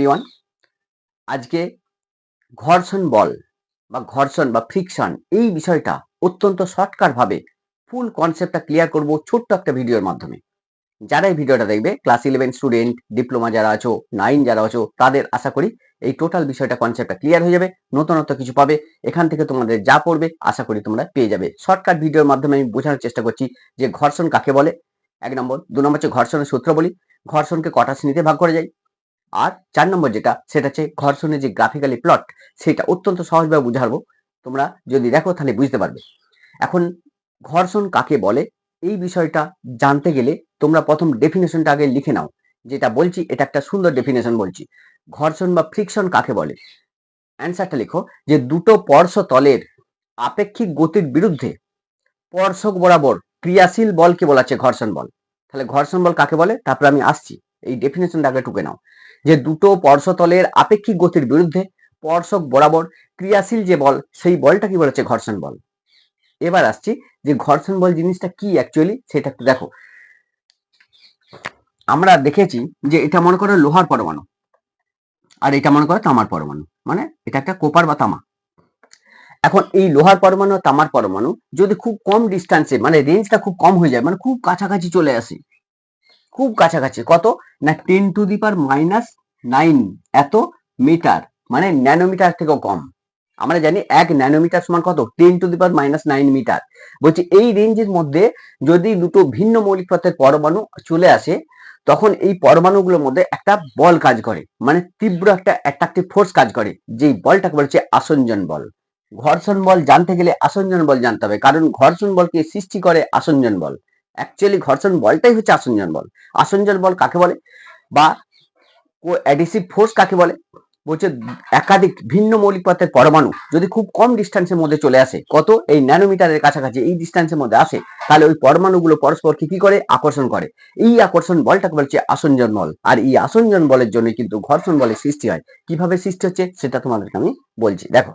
Everyone. আজকে ঘর্ষণ বল বা ঘর্ষণ বা ফ্রিকশন এই বিষয়টা অত্যন্ত শর্টকাট ভাবে ফুল কনসেপ্টটা ক্লিয়ার করব ছোট্ট একটা ভিডিওর মাধ্যমে। যারা এই ভিডিওটা দেখবে ক্লাস 11 স্টুডেন্ট, ডিপ্লোমা যারা আছো, 9 যারা আছো, তাদের আশা করি এই টোটাল বিষয়টা কনসেপ্টটা ক্লিয়ার হয়ে যাবে। নতুনত্ব কিছু পাবে এখান থেকে, তোমাদের যা পড়বে আশা করি তোমরা পেয়ে যাবে। শর্টকাট ভিডিওর মাধ্যমে আমি বোঝানোর চেষ্টা করছি যে ঘর্ষণ কাকে বলে, 1 নম্বর। 2 নম্বর হচ্ছে ঘর্ষণের সূত্র বলি, ঘর্ষণকে কটা শ্রেণীতে ভাগ করা যায়। আর 4 নম্বর যেটা, সেটা হচ্ছে ঘর্ষণের যে গ্রাফিক্যালি প্লট, সেটা অত্যন্ত সহজভাবে বুঝাবো। তোমরা যদি দেখো তাহলে বুঝতে পারবে। এখন ঘর্ষণ কাকে বলে এই বিষয়টা জানতে গেলে তোমরা প্রথম ডেফিনেশনটা আগে লিখে নাও। যেটা বলছি এটা একটা সুন্দর ডেফিনেশন বলছি। ঘর্ষণ বা ফ্রিকশন কাকে বলে, অ্যান্সারটা লিখো যে দুটো স্পর্শ তলের আপেক্ষিক গতির বিরুদ্ধে স্পর্শক বরাবর ক্রিয়াশীল বলকে বলা হচ্ছে ঘর্ষণ বল। তাহলে ঘর্ষণ বল কাকে বলে, তারপরে আমি আসছি। এই ডেফিনেশনটা আগে টুকে নাও যে দুটো স্পর্শতলের আপেক্ষিক গতির বিরুদ্ধে স্পর্শক বরাবর ক্রিয়াশীল যে বল, সেই বলটা কি বলেছে ঘর্ষণ বল। এবার আসছি যে ঘর্ষণ বল জিনিসটা কি অ্যাকচুয়ালি, সেটা একটু দেখো। আমরা দেখেছি যে এটা মনে করো লোহার পরমাণু, আর এটা মনে করো তামার পরমাণু, মানে এটা একটা কোপার বা তামা। এখন এই লোহার পরমাণু আর তামার পরমাণু যদি খুব কম ডিস্টেন্সে, মানে রেঞ্জটা খুব কম হয়ে যায়, মানে খুব কাছাকাছি চলে আসে, খুব কাছাকাছি, কত না 10⁻⁹ এত মিটার, মানে ন্যানোমিটার থেকেও কম। আমরা জানি 1 ন্যানোমিটার সমান কত, 10⁻⁹ মিটার। বলছি এই রেঞ্জের মধ্যে যদি দুটো ভিন্ন মৌলিক পদার্থের পরমাণু চলে আসে, তখন এই পরমাণুগুলোর মধ্যে একটা বল কাজ করে, মানে তীব্র একটা অ্যাট্রাকটিভ ফোর্স কাজ করে, যেই বলটাকে বলছে আসঞ্জন বল। ঘর্ষণ বল জানতে গেলে আসঞ্জন বল জানতে হবে, কারণ ঘর্ষণ বলকে সৃষ্টি করে আসঞ্জন বল। অ্যাকচুয়ালি ঘর্ষণ বলটাই হচ্ছে আসঞ্জন বল। আসঞ্জন বল কাকে বলে বা অ্যাডিসিভ ফোর্স কাকে বলে, বলছে একাধিক ভিন্ন মৌলিক পদার্থের পরমাণু যদি খুব কম ডিস্টেন্সের মধ্যে চলে আসে, কত এই ন্যানোমিটারের কাছাকাছি এই ডিস্টেন্সের মধ্যে আসে, তাহলে ওই পরমাণুগুলো পরস্পরকে কি করে, আকর্ষণ করে। এই আকর্ষণ বলটাকে বলছে আসঞ্জন বল। আর এই আসঞ্জন বলের জন্য কিন্তু ঘর্ষণ বলের সৃষ্টি হয়। কিভাবে সৃষ্টি হচ্ছে সেটা তোমাদেরকে আমি বলছি। দেখো,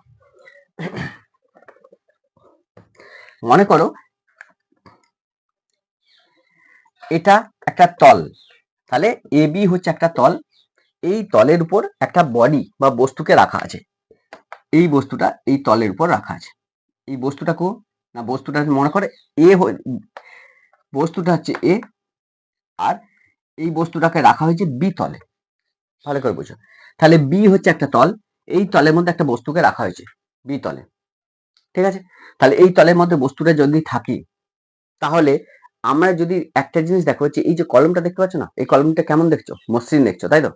মনে করো এটা একটা তল, তাহলে এ বি হচ্ছে একটা তল। এই তলের উপর একটা বডি বা বস্তুকে রাখা আছে। এই বস্তুটা এই তলের উপর রাখা আছে। এই বস্তুটাকে না, বস্তুটা মনে করে এ, বস্তুটা হচ্ছে এ, আর এই বস্তুটাকে রাখা হয়েছে বি তলে। ভালো করে বুঝো। তাহলে বি হচ্ছে একটা তল, এই তলের মধ্যে একটা বস্তুকে রাখা হয়েছে বি তলে, ঠিক আছে। তাহলে এই তলের মধ্যে বস্তুটা যদি থাকে, তাহলে আমরা যদি একটা জিনিস দেখো, হচ্ছে এই যে কলমটা দেখতে পাচ্ছ না, এই কলমটা কেমন দেখছো, মসৃণ দেখছো, তাই তো।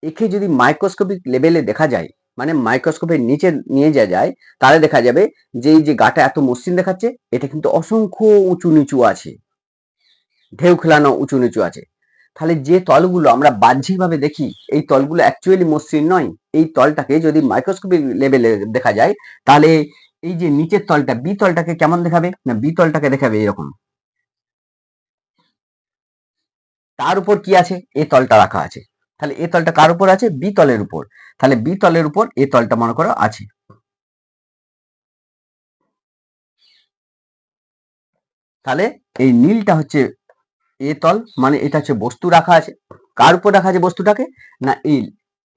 একে যদি মাইক্রোস্কোপিক লেভেলে দেখা যায়, মানে মাইক্রোস্কোপের নিচে নিয়ে যাওয়া যায়, তাহলে দেখা যাবে যে এই যে গাটা এত মসৃণ দেখাচ্ছে, এটা কিন্তু অসংখ্য উঁচু নিচু আছে, ঢেউ খেলানো উঁচু নিচু আছে। তাহলে যে তলগুলো আমরা বাহ্যিকভাবে দেখি, এই তলগুলো অ্যাকচুয়ালি মসৃণ নয়। এই তলটাকে যদি মাইক্রোস্কোপিক লেভেলে দেখা যায়, তাহলে এই যে নিচের তলটা বি তলটাকে কেমন দেখাবে না, বি তলটাকে দেখাবে এরকম। তার উপর কি আছে, এ তলটা রাখা আছে। তাহলে এ তলটা কার উপর আছে, বি তলের উপর। তাহলে বি তলের উপর এ তলটা মনে করো আছে। তাহলে এই নীলটা হচ্ছে এ তল, মানে এটা হচ্ছে বস্তু রাখা আছে। কার উপর রাখা আছে বস্তুটাকে না,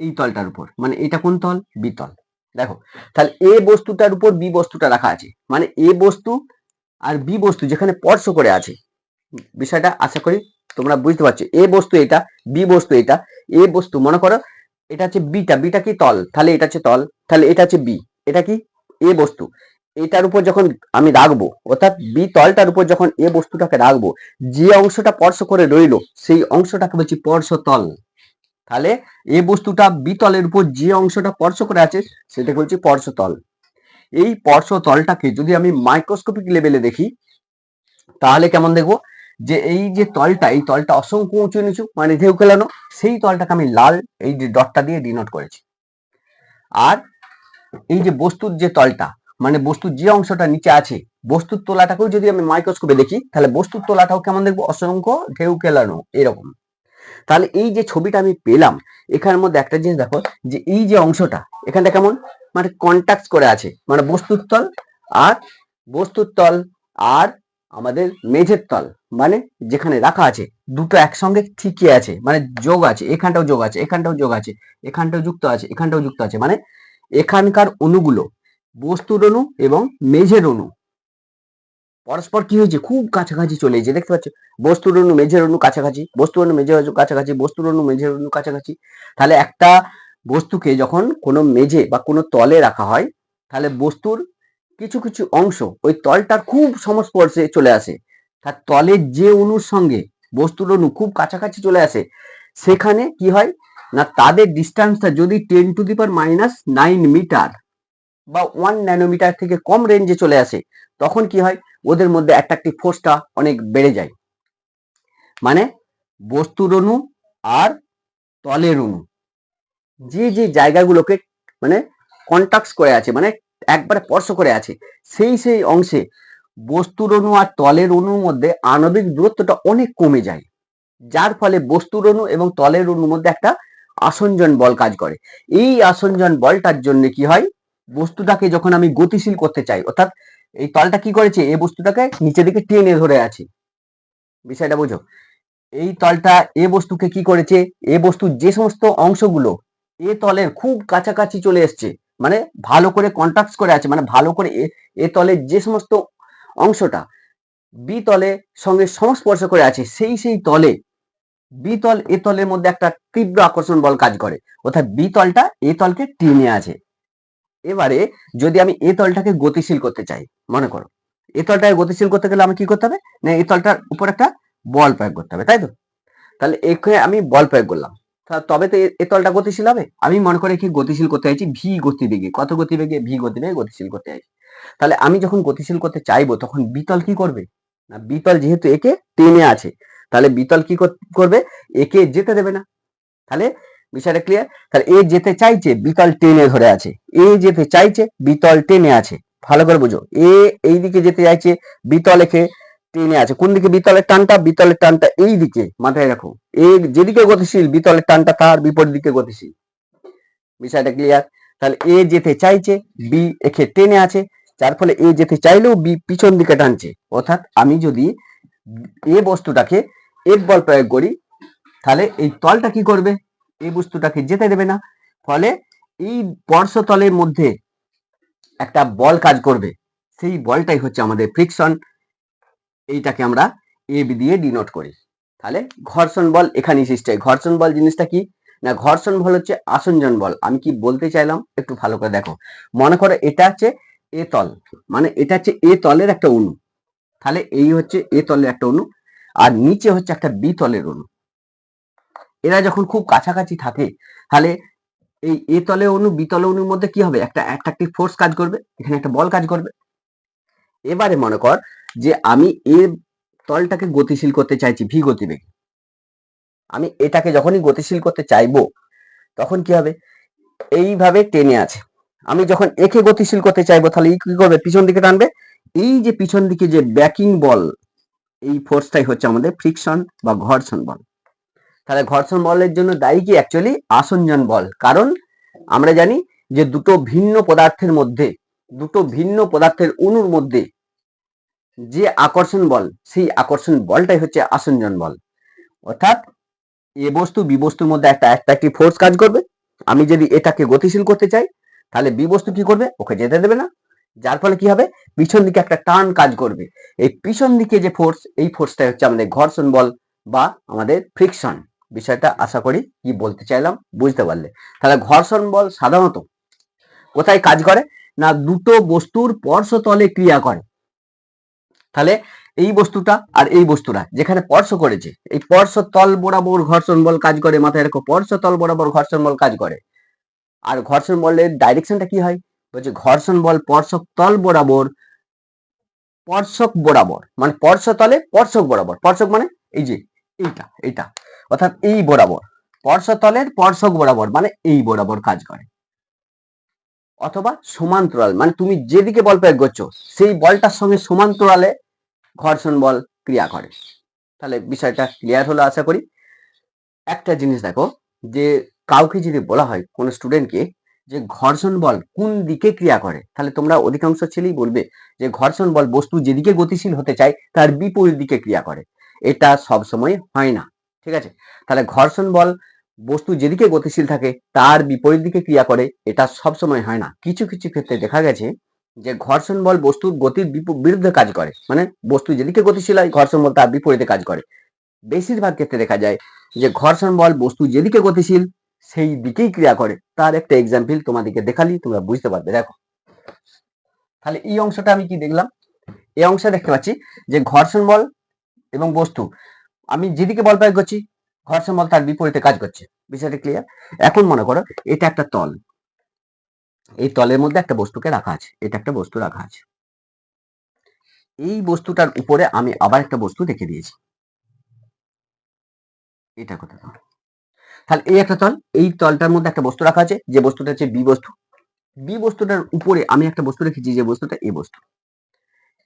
এই তলটার উপর, মানে এটা কোন তল, বি তল। দেখো, তাহলে এ বস্তুটার উপর বি বস্তুটা রাখা আছে, মানে এ বস্তু আর বি বস্তু যেখানে স্পর্শ করে আছে। বিষয়টা আশা করি তোমরা বুঝতে পারছো। এ বস্তু এটা, বি বস্তু এটা। এ বস্তু মনে করো এটা হচ্ছে বিটা, বিটা কি তল, তাহলে এটা হচ্ছে তল। তাহলে এটা হচ্ছে বি, এটা কি এ বস্তু। এটার উপর যখন আমি রাখবো, অর্থাৎ বি তলটার উপর যখন এ বস্তুটাকে রাখবো, যে অংশটা স্পর্শ করে রইলো সেই অংশটাকে বলছি স্পর্শতল। তাহলে এ বস্তুটা বি তলের উপর যে অংশটা স্পর্শ করে আছে সেটা বলছি স্পর্শতল। এই স্পর্শতলটাকে যদি আমি মাইক্রোস্কোপিক লেভেলে দেখি, তাহলে কেমন দেখবো, যে এই যে তলটা, এই তলটা অসংখ্য উঁচু নিচু, মানে ঢেউ খেলানো। সেই তলটাকে আমি লাল এই যে ডটটা দিয়ে ডিনোট করেছি। আর এই যে বস্তুর যে তলটা, মানে বস্তুর যে অংশটা নিচে আছে, বস্তুর তোলাটাকেও যদি আমি মাইক্রোস্কোপে দেখি, তাহলে বস্তুর তোলাটাও কেমন দেখবো, অসংখ্য ঢেউ খেলানো এরকম। তাহলে এই যে ছবিটা আমি পেলাম, এখানের মধ্যে একটা জিনিস দেখো, যে এই যে অংশটা এখানটা কেমন, মানে কন্ট্যাক্ট করে আছে, মানে বস্তুর তল আর বস্তুর তল আর আমাদের মেঝের তল, মানে যেখানে রাখা আছে দুটো একসঙ্গে ঠিকই আছে, মানে যোগ আছে, এখানটাও যোগ আছে, এখানটাও যোগ আছে, এখানটাও যুক্ত আছে, এখানটাও যুক্ত আছে, মানে এখানকার অণুগুলো বস্তুর অণু এবং মেঝের অণু পরস্পর কি হয়েছে, খুব কাছাকাছি চলে এসেছে। দেখতে পাচ্ছ, বস্তুর অণু মেঝের অণু কাছাকাছি, বস্তুর অণু মেঝের অণু কাছাকাছি, বস্তুর অণু মেঝের অণু কাছাকাছি। তাহলে একটা বস্তুকে যখন কোনো মেঝে বা কোনো তলে রাখা হয়, তাহলে বস্তুর কিছু কিছু অংশ ওই তলটার খুব সংস্পর্শে চলে আসে। তার তলের যে অণুর সঙ্গে বস্তুর অণু খুব কাছাকাছি চলে আসে, সেখানে কি হয় না, তাদের ডিস্টেন্সটা যদি 10⁻⁹ মিটার বা 1 ন্যানোমিটার থেকে কম রেঞ্জে চলে আসে, তখন কি হয়, ওদের মধ্যে অ্যাট্রাকটিভ ফোর্সটা অনেক বেড়ে যায়। মানে বস্তুর অণু আর তলের অণু যে যে জায়গাগুলোকে মানে কন্টাক্ট করে আছে, মানে একবারে স্পর্শ করে আছে, সেই সেই অংশে বস্তুর অণু আর তলের অণুর মধ্যে আণবিক দূরত্বটা অনেক কমে যায়, যার ফলে বস্তুর অণু এবং তলের অণুর মধ্যে একটা আসঞ্জন বল কাজ করে। এই আসঞ্জন বলটার জন্য কি হয়, বস্তুটাকে যখন আমি গতিশীল করতে চাই, অর্থাৎ এই তলটা কি করেছে, এই বস্তুটাকে নিচের দিকে টেনে ধরে আছে, বিষয়টা বুঝো। এই তলটা এ বস্তুকে কি করেছে, এ বস্তুর যে সমস্ত অংশগুলো এ তলের খুব কাছাকাছি চলে এসছে, মানে ভালো করে কন্টাক্ট করে আছে, মানে ভালো করে এ তলের যে সমস্ত অংশটা বি তলের সঙ্গে সংস্পর্শ করে আছে, সেই সেই তলে বি তল এ তলের মধ্যে একটা তীব্র আকর্ষণ বল কাজ করে, অর্থাৎ বি তলটা এ তলকে টেনে আছে। এবারে যদি আমি এ তলটাকে গতিশীল করতে চাই, মনে করো এ তলটাকে গতিশীল করতে গেলে আমি কি করতে হবে না, এই তলটার উপর একটা বল প্রয়োগ করতে হবে, তাই তো? তাহলে এখানে আমি বল প্রয়োগ করলাম, তবে তো এ তলটা গতিশীল হবে। আমি মনে করে কি গতিশীল করতে চাইছি ভি গতিবেগে, কত গতিবেগে, ভি গতিবেগে গতিশীল করতে চাইছি। তাহলে আমি যখন গতিশীল করতে চাইবো, তখন বিতল কি করবে না, বিতল যেহেতু একে টেনে আছে, তাহলে বিতল কি করবে, একে যেতে দেবে না। তাহলে বিষয়টা ক্লিয়ার। তাহলে এ যেতে চাইছে, বিতল টেনে ধরে আছে, এ যেতে চাইছে, বিতল টেনে আছে। ভালো করে বুঝো, এ এই দিকে যেতে চাইছে, বিতল একে টেনে আছে। কোন দিকে বিতলের টানটা, বিতলের টানটা এই দিকে, মাথায় রাখো। এ যেদিকে গতিশীল, বিতলের টানটা তার বিপরীত দিকে গতিশীল। বিষয়টা ক্লিয়ার। তাহলে এ যেতে চাইছে, বি একে টেনে আছে, যার ফলে এ যেতে চাইলেও বি পিছন দিকে টানছে। অর্থাৎ আমি যদি এ বস্তুটাকে এফ বল প্রয়োগ করি, তাহলে এই তলটা কি করবে, এই বস্তুটাকে যেতে দেবে না, ফলে এই স্পর্শতলের মধ্যে একটা বল কাজ করবে, সেই বলটাই হচ্ছে আমাদের ফ্রিকশন। এইটাকে আমরা এফ দিয়ে ডিনোট করি। তাহলে ঘর্ষণ বল এখানেই সৃষ্টি হয়। ঘর্ষণ বল জিনিসটা কি না, ঘর্ষণ বল হচ্ছে আসঞ্জন বল। আমি কি বলতে চাইলাম একটু ভালো করে দেখো। মনে করো এটা হচ্ছে এ তল, মানে এটা হচ্ছে এ তলের একটা অণু, তাহলে এই হচ্ছে এ তলের একটা অণু, আর নিচে হচ্ছে একটা বি তলের অণু। এরা যখন খুব কাছাকাছি থাকে, তাহলে এই এ তলে অণু বি তলে অণুর মধ্যে কি হবে, একটা অ্যাট্রাকটিভ ফোর্স কাজ করবে, এখানে একটা বল কাজ করবে। এবারে মনে কর যে আমি এ তলটাকে গতিশীল করতে চাইছি ভি গতিবেগে, আমি এটাকে যখনই গতিশীল করতে চাইবো, তখন কি হবে, এইভাবে টেনে আছে। আমি যখন একে গতিশীল করতে চাইবো, তাহলে কি করবে, পিছন দিকে টানবে। এই যে পিছন দিকে যে ব্যাকিং বল, এই ফোর্সটাই হচ্ছে আমাদের ফ্রিকশন বা ঘর্ষণ বল। তাহলে ঘর্ষণ বলের জন্য দায়ী কি, অ্যাকচুয়ালি আসঞ্জন বল। কারণ আমরা জানি যে দুটো ভিন্ন পদার্থের অণুর মধ্যে যে আকর্ষণ বল, সেই আকর্ষণ বলটাই হচ্ছে আসঞ্জন বল। অর্থাৎ এ বস্তু বি বস্তুর মধ্যে একটা অ্যাট্রাকটিভ ফোর্স কাজ করবে। আমি যদি এটাকে গতিশীল করতে চাই, তাহলে বি বস্তু কি করবে, ওকে যেতে দেবে না, যার ফলে কি হবে, পিছন দিকে একটা টান কাজ করবে। এই পিছন দিকে যে ফোর্স, এই ফোর্সটাই হচ্ছে আমাদের ঘর্ষণ বল বা আমাদের ফ্রিকশন। বিষয়টা আশা করি কি বলতে চাইলাম বুঝতে পারলে। তাহলে ঘর্ষণ বল সাধারণত কোথায় কাজ করে না, দুটো বস্তুর স্পর্শতলে ক্রিয়া করে। তাহলে এই বস্তুটা আর এই বস্তুটা যেখানে স্পর্শ করেছে, এই স্পর্শতল বরাবর ঘর্ষণ বল কাজ করে, মাথায় রাখো, স্পর্শতল বরাবর ঘর্ষণ বল কাজ করে। আর ঘর্ষণ বলের ডাইরেকশনটা কি হয়, বলছে ঘর্ষণ বল স্পর্শক বরাবর, মানে স্পর্শতলে স্পর্শক বরাবর, স্পর্শক মানে এই যে এইটা অর্থাৎ এই বরাবর, স্পর্শতলের স্পর্শক বরাবর মানে এই বরাবর কাজ করে। অথবা সমান্তরাল, মানে তুমি যেদিকে বল প্রয়োগ করছো, সেই বলটার সঙ্গে সমান্তরালে ঘর্ষণ বল ক্রিয়া করে। তাহলে বিষয়টা ক্লিয়ার হলো আশা করি। একটা জিনিস দেখো, যে কাউকে যদি বলা হয় কোন স্টুডেন্টকে যে ঘর্ষণ বল কোন দিকে ক্রিয়া করে, তাহলে তোমরা অধিকাংশ ছেলেই বলবে যে ঘর্ষণ বল বস্তু যেদিকে গতিশীল হতে চায় তার বিপরীত দিকে ক্রিয়া করে। এটা সব সময় হয় না, ঠিক আছে। তাহলে ঘর্ষণ বল বস্তু যেদিকে গতিশীল থাকে তার বিপরীত দিকে ক্রিয়া করে, এটা সব সময় হয় না। কিছু কিছু ক্ষেত্রে দেখা গেছে যে ঘর্ষণ বল বস্তুর গতির বিরুদ্ধে কাজ করে, মানে বস্তু যেদিকে গতিশীল হয় ঘর্ষণ বল তার বিপরীতে কাজ করে। বেশিরভাগ ক্ষেত্রে দেখা যায় যে ঘর্ষণ বল বস্তু যেদিকে গতিশীল সেই দিকেই ক্রিয়া করে। তার একটা এক্সাম্পল তোমাদেরকে দেখালি তোমরা বুঝতে পারবে। দেখো, তাহলে এই অংশটা আমি কি দেখলাম, এই অংশে দেখতে পাচ্ছি যে ঘর্ষণ বল এবং বস্তু আমি যেদিকে বল প্রয়োগ করছি ঘর্ষণ বল তার বিপরীতে কাজ করছে। বিষয়টা ক্লিয়ার? এখন মনে করো এটা একটা তল, এই তলের মধ্যে একটা বস্তুকে রাখা আছে, এটা একটা বস্তু রাখা আছে, এই বস্তুটার উপরে আমি আবার একটা বস্তু রেখে দিয়েছি, এটা কথা। তাহলে এই একটা তল, এই তলটার মধ্যে একটা বস্তু রাখা আছে, যে বস্তুটা হচ্ছে বি বস্তু। বি বস্তুটার উপরে আমি একটা বস্তু রেখেছি, যে বস্তুটা এ বস্তু।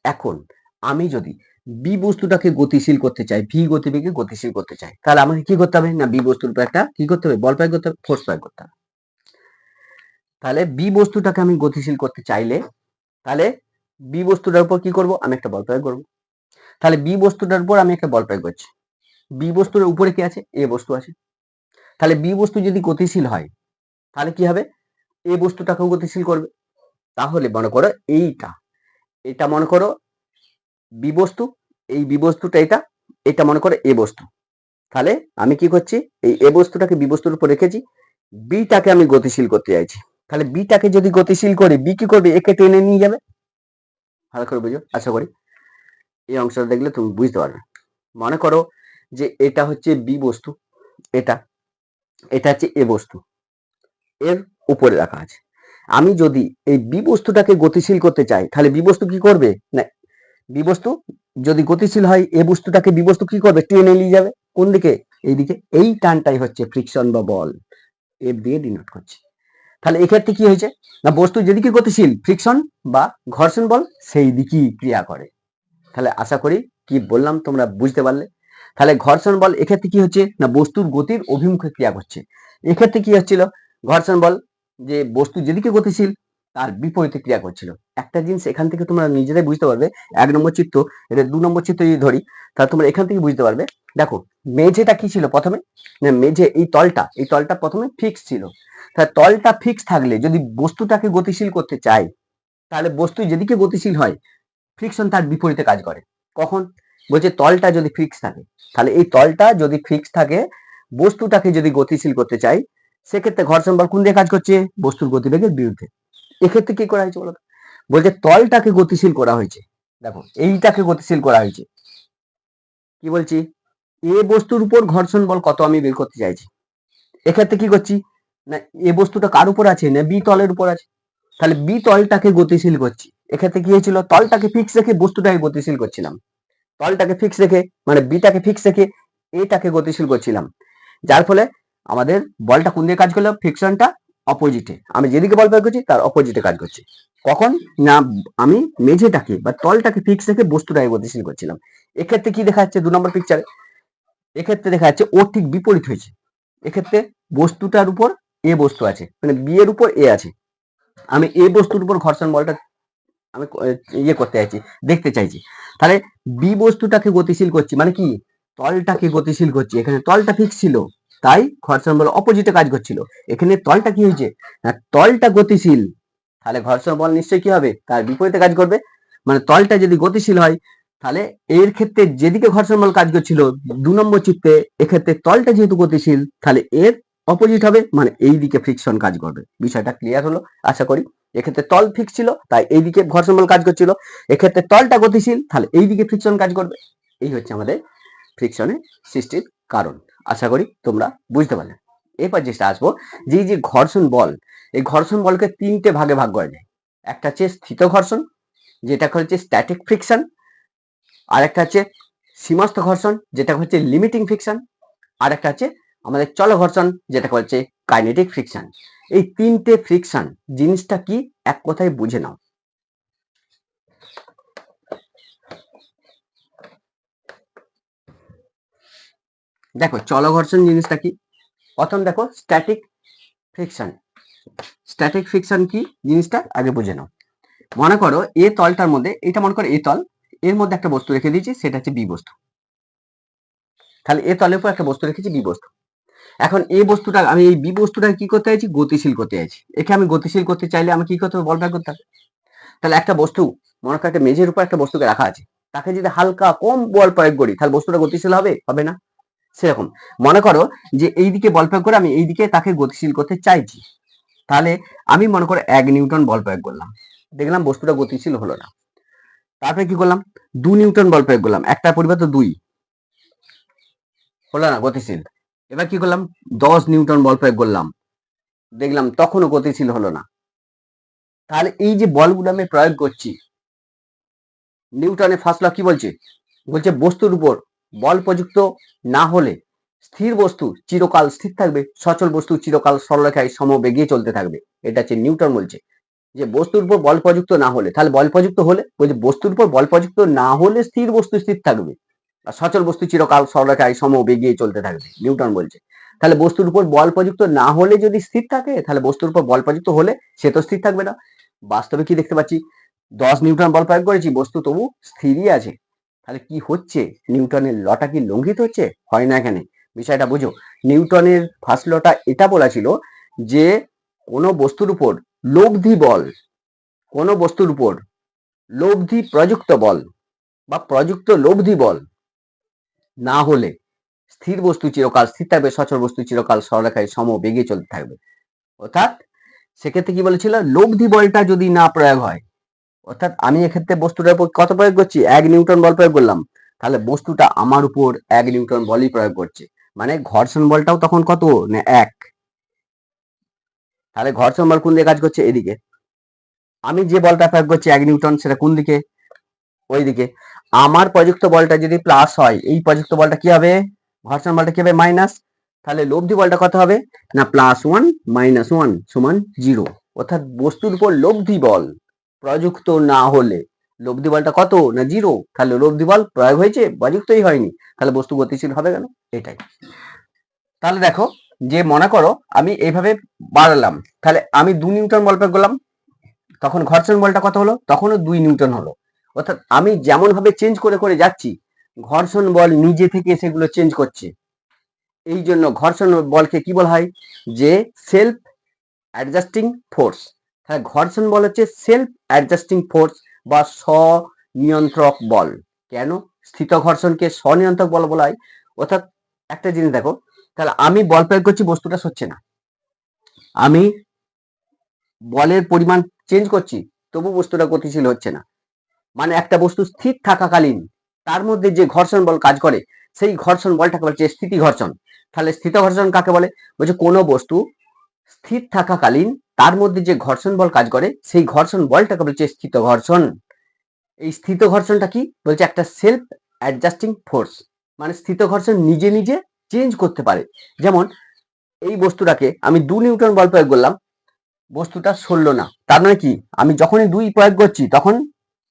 এখন আমি যদি বি বস্তুটাকে গতিশীল করতে চাই, ভি গতিবেগে গতিশীল করতে চাই, তাহলে আমাকে কি করতে হবে না, বি বস্তুর উপর একটা কি করতে হবে, বল প্রয়োগ করতে হবে, ফোর্স প্রয়োগ করতে হবে। তাহলে বি বস্তুটাকে আমি গতিশীল করতে চাইলে তাহলে বি বস্তুটার উপর কি করব, আমি একটা বল প্রয়োগ করব। তাহলে বি বস্তুটার উপর আমি একটা বল প্রয়োগ করছি, বি বস্তুর উপরে কি আছে, এ বস্তু আছে। তাহলে বি বস্তু যদি গতিশীল হয় তাহলে কি হবে, এ বস্তুটাকেও গতিশীল করবে। তাহলে মনে করো এইটা, এটা মনে করো বি বস্তু, এই বি বস্তুটা এটা, এটা মনে করো এ বস্তু। তাহলে আমি কি করছি, এই এ বস্তুটাকে বি বস্তুর উপর রেখেছি, বিটাকে আমি গতিশীল করতে চাইছি। তাহলে বিটাকে যদি গতিশীল করি, বি কি করবে, একে টেনে নিয়ে যাবে। ভালো করে বুঝো, আশা করি এই অংশটা দেখলে তুমি বুঝতে পারবে। মনে করো যে এটা হচ্ছে বি বস্তু, এটা এটা হচ্ছে এ বস্তু, এর উপরে রাখা আছে। আমি যদি এই বি বস্তুটাকে গতিশীল করতে চাই তাহলে বি বস্তু কি করবে না, বি বস্তু যদি গতিশীল হয় এ বস্তুটাকে বি বস্তু কি করবে, টেনে নিয়ে যাবে কোন দিকে, এইদিকে। এই টানটাই হচ্ছে ফ্রিকশন বা বল, এফ দিয়ে ডিনোট করছি। তাহলে এক্ষেত্রে কি হয়েছে না, বস্তু যেদিকে গতিশীল ফ্রিকশন বা ঘর্ষণ বল সেই দিকেই ক্রিয়া করে। তাহলে আশা করি কি বললাম তোমরা বুঝতে পারলে। তাহলে ঘর্ষণ বল এক্ষেত্রে কি হচ্ছে না, বস্তুর গতির অভিমুখে ক্রিয়া করছে। এক্ষেত্রে কি হচ্ছিল, ঘর্ষণ বল যে বস্তু যেদিকে গতিশীল তার বিপরীতে ক্রিয়া করছিল। একটা জিনিস এখান থেকে তোমরা নিজেরাই বুঝতে পারবে, 1 নম্বর চিত্র, এটা 2 নম্বর চিত্র যদি ধরি তাহলে তোমরা এখান থেকে বুঝতে পারবে। দেখো মেঝেটা কি ছিল প্রথমে, না মেঝে এই তলটা প্রথমে ফিক্স ছিল। তাহলে তলটা ফিক্স থাকলে যদি বস্তুটাকে গতিশীল করতে চাই তাহলে বস্তু যেদিকে গতিশীল হয় ফ্রিকশন তার বিপরীতে কাজ করে। কখন, বলছে তলটা যদি ফিক্স থাকে, তাহলে এই তলটা যদি ফিক্স থাকে বস্তুটাকে যদি গতিশীল করতে চাই সেক্ষেত্রে ঘর্ষণ বল কোন দিয়ে কাজ করছে, বস্তুর গতিবেগের বিরুদ্ধে। এক্ষেত্রে কি করা হয়েছে বলতো, বলছে তলটাকে গতিশীল করা হয়েছে। দেখো এইটাকে গতিশীল করা হয়েছে, কি বলছি, এ বস্তুর উপর ঘর্ষণ বল কত আমি বের করতে চাইছি। এক্ষেত্রে কি করছি না, এ বস্তুটা কার উপর আছে না বি তলের উপর আছে, তাহলে বি তলটাকে গতিশীল করছি। এক্ষেত্রে কি হয়েছিল, তলটাকে ফিক্স রেখে বস্তুটাকে গতিশীল করছিলাম, তলটাকে ফিক্স রেখে মানে বিটাকে ফিক্স রেখে এটাকে গতিশীল করছিলাম। যার ফলে আমাদের বলটা কোন দিকে কাজ করলো, ফ্রিকশনটা অপোজিটে, আমি যেদিকে বল প্রয়োগ করছি তার অপোজিটে কাজ করছে। কখন না, আমি মেঝেটাকে বা তলটাকে ফিক্স রেখে বস্তুটাকে গতিশীল করছিলাম। এক্ষেত্রে কি দেখা যাচ্ছে 2 নম্বর পিকচারে, এক্ষেত্রে দেখা যাচ্ছে ওর ঠিক বিপরীত হয়েছে। এক্ষেত্রে বস্তুটার উপর এ বস্তু আছে, মানে বি এর উপর এ আছে, আমি এ বস্তুর উপর ঘর্ষণ বলটা আমি ইয়ে করতে চাইছি, দেখতে চাইছি। তাহলে বি বস্তুটাকে গতিশীল করছি মানে কি, তলটাকে গতিশীল করছি। এখানে তলটা ফিক্স ছিল তাই ঘর্ষণ বল অপোজিটে কাজ করছিল। এখানে তলটা কি হয়েছে না, তলটা গতিশীল, তাহলে ঘর্ষণ বল নিশ্চয়ই কি হবে, তার বিপরীতে কাজ করবে। মানে তলটা যদি গতিশীল হয় তাহলে এর ক্ষেত্রে যেদিকে ঘর্ষণ বল কাজ করছিল 2 নম্বর চিত্রে, এক্ষেত্রে তলটা যেহেতু গতিশীল তাহলে এর অপোজিট হবে, মানে এই দিকে ফ্রিকশন কাজ করবে। বিষয়টা ক্লিয়ার হলো আশা করি। এক্ষেত্রে তল ফিক্স ছিল তাই এইদিকে ঘর্ষণ বল কাজ করছিল, এক্ষেত্রে তলটা গতিশীল তাহলে এইদিকে ফ্রিকশন কাজ করবে। এই হচ্ছে আমাদের ফ্রিকশনের সৃষ্টির কারণ। আশা করি তোমরা বুঝতে পারলে। এরপর যেটা আসবো, যে ঘর্ষণ বল, এই ঘর্ষণ বলকে 3টে ভাগে ভাগ করা যায়। একটা হচ্ছে স্থিত ঘর্ষণ, যেটা হচ্ছে স্ট্যাটিক ফ্রিকশন, আর একটা হচ্ছে সীমাস্থ ঘর্ষণ, যেটা হচ্ছে লিমিটিং ফ্রিকশন, আর একটা হচ্ছে আমাদের চল ঘর্ষণ, যেটা হচ্ছে কাইনেটিক ফ্রিকশন। এই 3টে ফ্রিকশন জিনিসটা কি এক কথায় বুঝে নাও। দেখো চল ঘর্ষণ জিনিসটা কি, প্রথম দেখো স্ট্যাটিক ফ্রিকশন। স্ট্যাটিক ফ্রিকশন কি জিনিসটা আগে বুঝে নাও। মনে করো এ তলটার মধ্যে, এটা মনে করো এ তল, এর মধ্যে একটা বস্তু রেখে দিয়েছি, সেটা হচ্ছে বি বস্তু। তাহলে এ তলের উপর একটা বস্তু রেখেছি বি বস্তু। এখন এই বস্তুটা আমি এই বি বস্তুটাকে কি করতে চাইছি, গতিশীল করতে চাইছি। একে আমি গতিশীল করতে চাইলে আমি কি করতে হবে, বল প্রয়োগ করতে হবে। তাহলে একটা বস্তু, মনে করো একটা মেঝের উপর একটা বস্তুকে রাখা আছে, তাকে যদি হালকা কম বল প্রয়োগ করি তাহলে বস্তুটা গতিশীল হবে, হবে না? সেরকম মনে করো যে এইদিকে বল প্রয়োগ করে আমি এইদিকে তাকে গতিশীল করতে চাইছি, তাহলে আমি মনে করো 1 নিউটন বল প্রয়োগ করলাম, দেখলাম বস্তুটা গতিশীল হলো না। তারপরে কি করলাম, 2 নিউটন বল প্রয়োগ করলাম, একটা পরিবর্তে 2 হলো না গতিশীল। এবার কি করলাম, 10 নিউটন বল প্রয়োগ করলাম, দেখলাম তখনও গতিশীল হলো না। তাহলে এই যে বলগুলো আমি প্রয়োগ করছি, নিউটনের ফার্স্ট ল কি বলছে, বলছে বস্তুর উপর বল প্রযুক্ত না হলে স্থির বস্তু চিরকাল স্থির থাকবে, সচল বস্তু চিরকাল সরলরেখায় সমবেগে চলতে থাকবে। এটা হচ্ছে নিউটন বলছে যে বস্তুর উপর বল প্রযুক্ত না হলে, তাহলে বল প্রযুক্ত হলে, বলছে বস্তুর উপর বল প্রযুক্ত না হলে স্থির বস্তু স্থির থাকবে আর সচল বস্তু চিরকাল সরলরেখায় সমবেগে চলতে থাকবে, নিউটন বলছে। তাহলে বস্তুর উপর বল প্রযুক্ত না হলে যদি স্থির থাকে, তাহলে বস্তুর উপর বল প্রযুক্ত হলে সে তো স্থির থাকবে না। বাস্তবে কি দেখতে পাচ্ছি, 10 নিউটন বল প্রয়োগ করেছি, বস্তু তবু স্থিরই আছে। তাহলে কি হচ্ছে, নিউটনের লটা কি লঙ্ঘিত হচ্ছে, হয় না? এখানে বিষয়টা বুঝো। নিউটনের ফার্স্ট লটা এটা বলা ছিল যে কোনো বস্তুর উপর লব্ধি বল, কোনো বস্তুর উপর লব্ধি প্রযুক্ত বল বা প্রযুক্ত লব্ধি বল না হলে স্থির বস্তু চিরকাল স্থির থাকবে, সচল বস্তু চিরকাল সরলরেখায় সমবেগে চলতে থাকবে। অর্থাৎ সেক্ষেত্রে কি বলেছিল, লব্ধি বলটা যদি না প্রয়োগ হয়, অর্থাৎ আমি এক্ষেত্রে বস্তুটার উপর কত প্রয়োগ করছি, 1 নিউটন বল প্রয়োগ করলাম, তাহলে বস্তুটা আমার উপর 1 নিউটন বলই প্রয়োগ করছে, মানে ঘর্ষণ বলটাও তখন কত না 1। তাহলে ঘর্ষণ বল কোন দিকে কাজ করছে, এদিকে। আমি যে বলটা প্রয়োগ করছি 1 নিউটন, সেটা কোন দিকে, ওই দিকে। আমার প্রযুক্ত বলটা যদি প্লাস হয়, এই প্রযুক্ত বলটা কি হবে, ঘর্ষণ বলটা কি হবে, মাইনাস। তাহলে লব্ধি বলটা কত হবে না +1 -1 সমান 0। অর্থাৎ বস্তুর উপর লব্ধি বল প্রযুক্ত না হলে লব্ধি বলটা কত না 0, তাহলে লব্ধি বল প্রয়োগ হয়েছে, প্রযুক্তই হয়নি, তাহলে বস্তু গতিশীল হবে কেন, এটাই। তাহলে দেখো যে মনে করো আমি এইভাবে বাড়ালাম, তাহলে আমি 2 নিউটন বল প্রয়োগ করলাম, তখন ঘর্ষণ বলটা কত হলো, তখনও 2 নিউটন হলো। অর্থাৎ আমি যেমন ভাবে চেঞ্জ করে করে যাচ্ছি, ঘর্ষণ বল নিজে থেকে সেগুলো চেঞ্জ করছে। এই জন্য ঘর্ষণ বলকে কি বলা হয়, যে সেলফ অ্যাডজাস্টিং ফোর্স। তাহলে ঘর্ষণ বল হচ্ছে সেলফ অ্যাডজাস্টিং ফোর্স বা স্বনিয়ন্ত্রক বল। কেন স্থিত ঘর্ষণকে স্বনিয়ন্ত্রক বল বলা হয়? অর্থাৎ একটা জিনিস দেখো, তাহলে আমি বল প্রয়োগ করছি, বস্তুটা সরছে না, আমি বলের পরিমাণ চেঞ্জ করছি, তবু বস্তুটা গতিশীল হচ্ছে না। মানে একটা বস্তু স্থির থাকাকালীন তার মধ্যে যে ঘর্ষণ বল কাজ করে, সেই ঘর্ষণ বলটাকে বলছে স্থিতি ঘর্ষণ। তাহলে স্থিত ঘর্ষণ কাকে বলে, বলছে কোনো বস্তু স্থির থাকাকালীন তার মধ্যে যে ঘর্ষণ বল কাজ করে, সেই ঘর্ষণ বলটাকে বলছে স্থিত ঘর্ষণ। এই স্থিত ঘর্ষণটা কি বলছে, একটা সেলফ অ্যাডজাস্টিং ফোর্স, মানে স্থিত ঘর্ষণ নিজে নিজে চেঞ্জ করতে পারে। যেমন এই বস্তুটাকে আমি 2 নিউটন বল প্রয়োগ করলাম, বস্তুটা সরল না, তার মানে কি, আমি যখনই 2 প্রয়োগ করছি তখন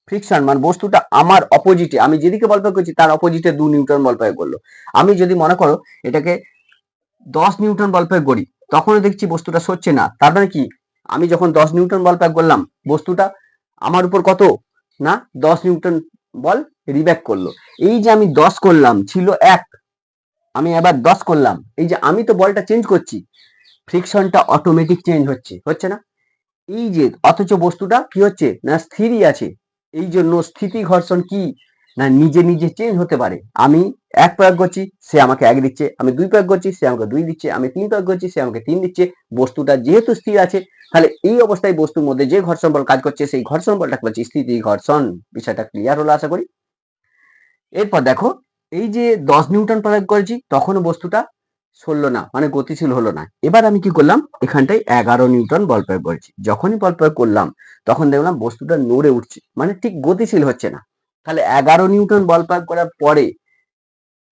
ফ্রিকশন, মানে বস্তুটা আমার অপোজিটে, আমি যেদিকে বল প্রয়োগ করছি তার অপোজিটে 2 নিউটন বল প্রয়োগ করলো। আমি যদি মনে করো এটাকে 10 নিউটন বল প্রয়োগ করি, তখনও দেখছি বস্তুটা সরছে না, তার মানে কি, আমি যখন 10 নিউটন বল প্রয়োগ করলাম, বস্তুটা আমার উপর কত না 10 নিউটন বল রিব্যাক করলো। এই যে আমি 10 করলাম ছিল 1, আমি আবার 10 করলাম, এই যে আমি তো বলটা চেঞ্জ করছি, ফ্রিকশনটা অটোমেটিক চেঞ্জ হচ্ছে, হচ্ছে না? এই যে অথচ বস্তুটা কি হচ্ছে না স্থিরই আছে। এই জন্য স্থিতি ঘর্ষণ কি না নিজে নিজে চেঞ্জ হতে পারে। আমি 1 প্রয়োগ করছি, সে আমাকে 1 দিচ্ছে, আমি 2 প্রয়োগ করছি, সে আমাকে 2 দিচ্ছে, আমি 3 প্রয়োগ করছি, সে আমাকে 3 দিচ্ছে। বস্তুটা যেহেতু স্থির আছে, তাহলে এই অবস্থায় বস্তুর মধ্যে যে ঘর্ষণ বল কাজ করছে, সেই ঘর্ষণ বলটাকে বলছি স্থিতি ঘর্ষণ। বিষয়টা ক্লিয়ার হলো আশা করি। এরপর দেখো, এই যে 10 নিউটন প্রয়োগ করেছি, তখনও বস্তুটা সরল না, মানে গতিশীল হলো না। এবার আমি কি করলাম, এখানটায় 11 নিউটন বল প্রয়োগ করেছি, যখনই বল প্রয়োগ করলাম তখন দেখলাম বস্তুটা নড়ে উঠছে, মানে ঠিক গতিশীল হচ্ছে না। তাহলে 11 নিউটন বল প্রয়োগ করার পরে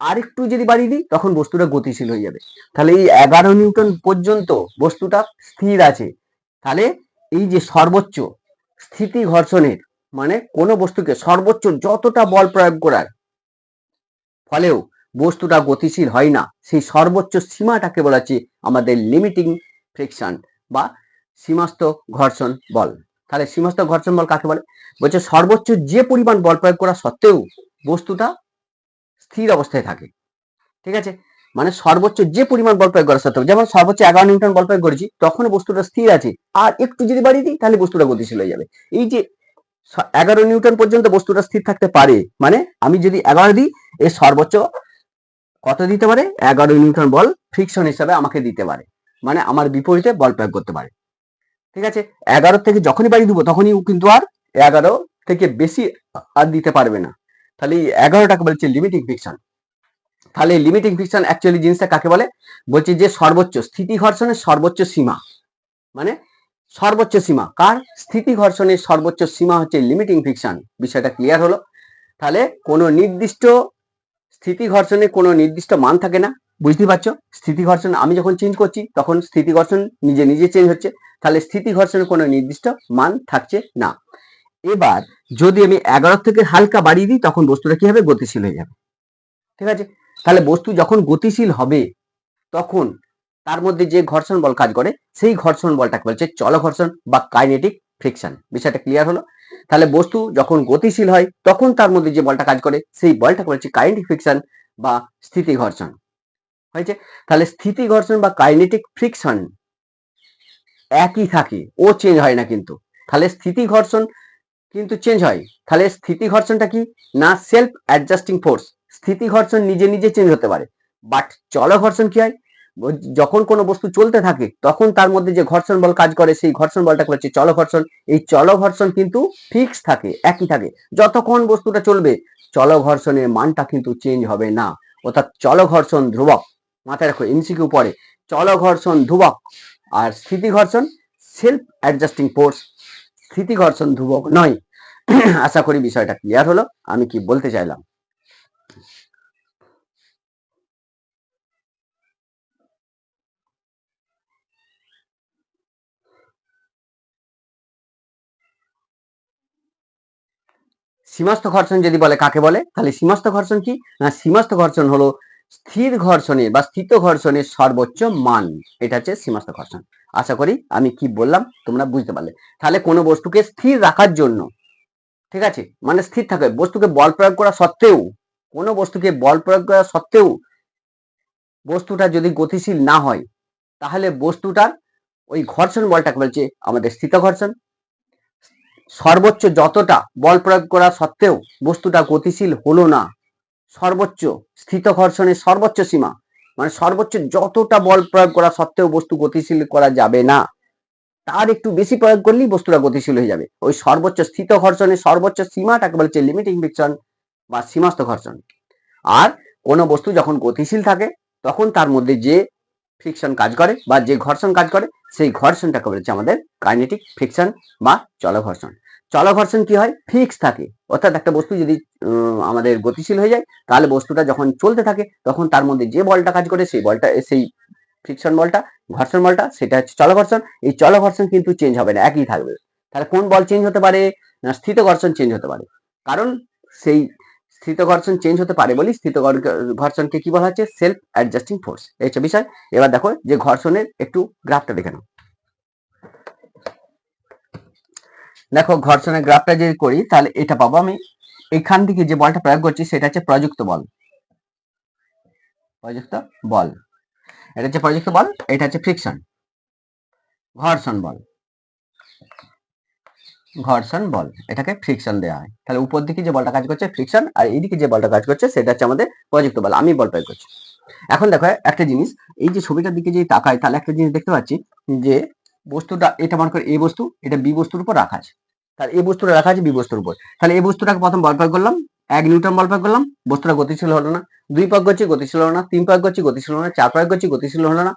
আরেকটু যদি বাড়িয়ে দিই, তখন বস্তুটা গতিশীল হয়ে যাবে। তাহলে এই 11 নিউটন পর্যন্ত বস্তুটা স্থির আছে। তাহলে এই যে সর্বোচ্চ স্থিতি ঘর্ষণের, মানে কোনো বস্তুকে সর্বোচ্চ যতটা বল প্রয়োগ করার ফলেও বস্তুটা গতিশীল হয় না, সেই সর্বোচ্চ সীমাটাকে বলা হচ্ছে আমাদের লিমিটিং ফ্রিকশন বা সীমাস্থ ঘর্ষণ বল। তাহলে সীমাস্থ ঘর্ষণ বল কাকে বলে, বলছে সর্বোচ্চ যে পরিমাণ বল প্রয়োগ করা সত্ত্বেও বস্তুটা স্থির অবস্থায় থাকে, ঠিক আছে, মানে সর্বোচ্চ যে পরিমাণ বল প্রয়োগ করা সত্ত্বেও, যেমন সর্বোচ্চ 11 নিউটন বল প্রয়োগ করেছি, তখন বস্তুটা স্থির আছে, আর একটু যদি বাড়িয়ে দিই তাহলে বস্তুটা গতিশীল হয়ে যাবে। এই যে 11 নিউটন পর্যন্ত বস্তুটা স্থির থাকতে পারে, মানে আমি যদি 11 দিই, এর সর্বোচ্চ কত দিতে পারে? 11 নিউটন বল ফ্রিকশন হিসাবে আমাকে দিতে পারে, মানে আমার বিপরীতে বল প্রয়োগ করতে পারে। ঠিক আছে, 11 থেকে যখনই বাড়িয়ে দিব তখনই কিন্তু আর 11 থেকে বেশি আর দিতে পারবে না। তাহলে এই 11টাকে বলছে লিমিটিং ফ্রিকশন। তাহলে লিমিটিং ফ্রিকশন অ্যাকচুয়ালি জিনিসটা কাকে বলে? বলছি যে সর্বোচ্চ স্থিতি ঘর্ষণের সর্বোচ্চ সীমা, মানে সর্বোচ্চ সীমা কার? স্থিতি ঘর্ষণের সর্বোচ্চ সীমা হচ্ছে লিমিটিং ফ্রিকশন। বিষয়টা ক্লিয়ার হলো? তাহলে কোনো নির্দিষ্ট স্থিতি ঘর্ষণে কোনো নির্দিষ্ট মান থাকে না, বুঝতে পারছো? স্থিতি ঘর্ষণ আমি যখন চেঞ্জ করছি তখন স্থিতি ঘর্ষণ নিজে নিজে চেঞ্জ হচ্ছে, তাহলে স্থিতি ঘর্ষণের কোনো নির্দিষ্ট মান থাকছে না। এবার যদি আমি 11 থেকে হালকা বাড়িয়ে দিই তখন বস্তুটা কি হবে? গতিশীল হয়ে যাবে। ঠিক আছে, তাহলে বস্তু যখন গতিশীল হবে তখন তার মধ্যে যে ঘর্ষণ বল কাজ করে সেই ঘর্ষণ বলটাকে বলছে চল ঘর্ষণ বা কাইনেটিক ফ্রিকশন। বিষয়টা ক্লিয়ার হলো? তাহলে বস্তু যখন গতিশীল হয় তখন তার মধ্যে যে বলটা কাজ করে সেই বলটাকে বলছে কাইনেটিক ফ্রিকশন বা স্থিতি ঘর্ষণ। হয়েছে? তাহলে স্থিতি ঘর্ষণ বা কাইনেটিক ফ্রিকশন একই থাকে, ও চেঞ্জ হয় না কিন্তু। তাহলে স্থিতি ঘর্ষণ কিন্তু চেঞ্জ হয়। তাহলে স্থিতি ঘর্ষণটা কি না? Self adjusting force. স্থিতি ঘর্ষণ নিজে নিজে চেঞ্জ হতে পারে, বাট চল ঘর্ষণ কি হয়? যখন কোনো বস্তু চলতে থাকে তখন তার মধ্যে যে ঘর্ষণ বল কাজ করে সেই ঘর্ষণ বলটাকে হচ্ছে চল ঘর্ষণ। এই চল ঘর্ষণ কিন্তু ফিক্স থাকে, একই থাকে যতক্ষণ বস্তুটা চলবে। চল ঘর্ষণের মানটা কিন্তু চেঞ্জ হবে না, অর্থাৎ চল ঘর্ষণ ধ্রুবক। মাথায় রাখো, এমসিকিউ পড়ে চল ঘর্ষণ ধ্রুবক আর স্থিতি ঘর্ষণ সেলফ অ্যাডজাস্টিং ফোর্স, স্থিতি ঘর্ষণ ধ্রুবক নয়। আশা করি বিষয়টা ক্লিয়ার হলো আমি কি বলতে চাইলাম। সীমাস্থ ঘর্ষণ যদি বলে কাকে বলে, তাহলে সীমাস্থ ঘর্ষণ কি না? সীমাস্থ ঘর্ষণ হলো স্থির ঘর্ষণের বা স্থিত ঘর্ষণের সর্বোচ্চ মান, এটা হচ্ছে সীমাস্থ ঘর্ষণ। আশা করি আমি কি বললাম তোমরা বুঝতে পারলে। তাহলে কোনো বস্তুকে স্থির রাখার জন্য, ঠিক আছে, মানে স্থির থাকে, বস্তুকে বল প্রয়োগ করা সত্ত্বেও, কোনো বস্তুকে বল প্রয়োগ করা সত্ত্বেও বস্তুটা যদি গতিশীল না হয় তাহলে বস্তুটার ওই ঘর্ষণ বলটাকে বলছে আমাদের স্থিত ঘর্ষণ। সর্বোচ্চ যতটা বল প্রয়োগ করা সত্ত্বেও বস্তুটা গতিশীল হলো না, সর্বোচ্চ স্থিত ঘর্ষণের সর্বোচ্চ সীমা, মানে সর্বোচ্চ যতটা বল প্রয়োগ করা সত্ত্বেও বস্তু গতিশীল করা যাবে না, তার একটু বেশি প্রয়োগ করলেই বস্তুটা গতিশীল হয়ে যাবে। ওই সর্বোচ্চ স্থিত ঘর্ষণের সর্বোচ্চ সীমাটাকে বলছে লিমিটিং ফ্রিকশন বা সীমাস্থ ঘর্ষণ। আর কোনো বস্তু যখন গতিশীল থাকে তখন তার মধ্যে যে ফ্রিকশন কাজ করে বা যে ঘর্ষণ কাজ করে সেই ঘর্ষণটাকে বলছে আমাদের কাইনেটিক ফ্রিকশন বা চল ঘর্ষণ। চল ঘর্ষণ কি হয়? ফিক্স থাকে, অর্থাৎ একটা বস্তু যদি আমাদের গতিশীল হয়ে যায় তাহলে বস্তুটা যখন চলতে থাকে তখন তার মধ্যে যে বলটা কাজ করে সেই বলটা, সেই ফ্রিকশন বলটা, ঘর্ষণ বলটা, সেটা হচ্ছে চল ঘর্ষণ। এই চল ঘর্ষণ কিন্তু চেঞ্জ হবে না, একই থাকবে। তাহলে কোন বল চেঞ্জ হতে পারে? না স্থিত ঘর্ষণ চেঞ্জ হতে পারে, কারণ সেই স্থিত ঘর্ষণ চেঞ্জ হতে পারে বলি স্থিত ঘর্ষণকে কি বলা হচ্ছে? সেলফ অ্যাডজাস্টিং ফোর্স, এই হচ্ছে বিষয়। এবার দেখো যে ঘর্ষণের একটু গ্রাফটা দেখে নাও। দেখো ঘর্ষণের গ্রাফটা যদি করি তাহলে এটা পাবো আমি, এখান থেকে যে বলটা প্রয়োগ করছি সেটা হচ্ছে প্রযুক্ত বল, প্রযুক্ত বল, এটা হচ্ছে প্রযুক্ত বল, এটা হচ্ছে ফ্রিকশন, ঘর্ষণ বল, ঘর্ষণ বল, এটাকে ফ্রিকশন দেওয়া হয়। তাহলে উপর দিকে যে বলটা কাজ করছে ফ্রিকশন, আর এইদিকে যে বলটা কাজ করছে সেটা হচ্ছে আমাদের প্রযুক্ত বল, আমি বল প্রয়োগ করছি। এখন দেখো একটা জিনিস, এই যে ছবিটার দিকে যদি তাকাই তাহলে একটা জিনিস দেখতে পাচ্ছি যে বস্তুটা, এটা মনে করি এ বস্তু, এটা বি বস্তুর উপর রাখা আছে, তাহলে এই বস্তুটা রাখা আছে বি বস্তুর উপর। তাহলে এই বস্তুটাকে প্রথম বল প্রয়োগ করলাম, 1 নিউটন বল প্রয়োগ করলাম, বস্তুটা গতিশীল হলো না। 2 প্রয়োগ করছি, গতিশীল হলো না। 3 প্রয়োগ করছি, গতিশীল হলো না। 4 প্রয়োগ করছি, গতিশীল হলো না।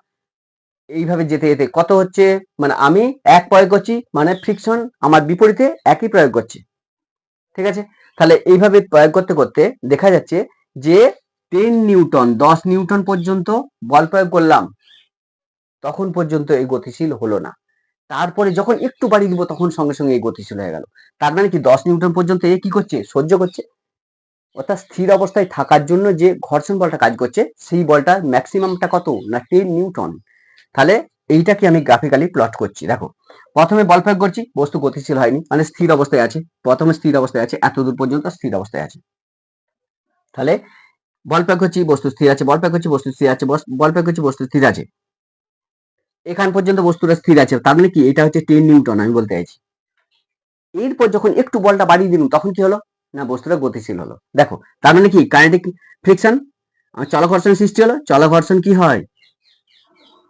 এইভাবে যেতে যেতে কত হচ্ছে, মানে আমি 1 প্রয়োগ করছি মানে ফ্রিকশন আমার বিপরীতে একই প্রয়োগ করছি, ঠিক আছে। তাহলে এইভাবে প্রয়োগ করতে করতে দেখা যাচ্ছে যে 10 নিউটন, 10 নিউটন পর্যন্ত বল প্রয়োগ করলাম, তখন পর্যন্ত এই গতিশীল হলো না। তারপরে যখন একটু বাড়িয়ে দিব তখন সঙ্গে সঙ্গে এই গতিশীল হয়ে গেল। তার মানে কি 10 নিউটন পর্যন্ত এ কি করছে? সহ্য করছে। অর্থাৎ স্থির অবস্থায় থাকার জন্য যে ঘর্ষণ বলটা কাজ করছে সেই বলটার ম্যাক্সিমামটা কত না 10 নিউটন। তাহলে এইটাকে আমি গ্রাফিক্যালি প্লট করছি। দেখো প্রথমে বল প্রয়োগ করছি, বস্তু গতিশীল হয়নি, মানে স্থির অবস্থায় আছে, প্রথমে স্থির অবস্থায় আছে, এত দূর পর্যন্ত স্থির অবস্থায় আছে। তাহলে বল প্রয়োগ করছি, বস্তু স্থির আছে, বল প্রয়োগ করছি, বস্তু স্থির আছে, বল প্রয়োগ করছি, বস্তু স্থির আছে। এখান পর্যন্ত বস্তুটা স্থির আছে, তার মানে কি এটা হচ্ছে 10 নিউটন আমি বলতে চাইছি। এরপর যখন একটু বলটা বাড়িয়ে দিলাম তখন কি হলো, না বস্তুটা গতিশীল হলো। দেখো তার মানে কি কাইনেটিক ফ্রিকশন, চল ঘর্ষণ সৃষ্টি হলো। চল ঘর্ষণ কি হয়,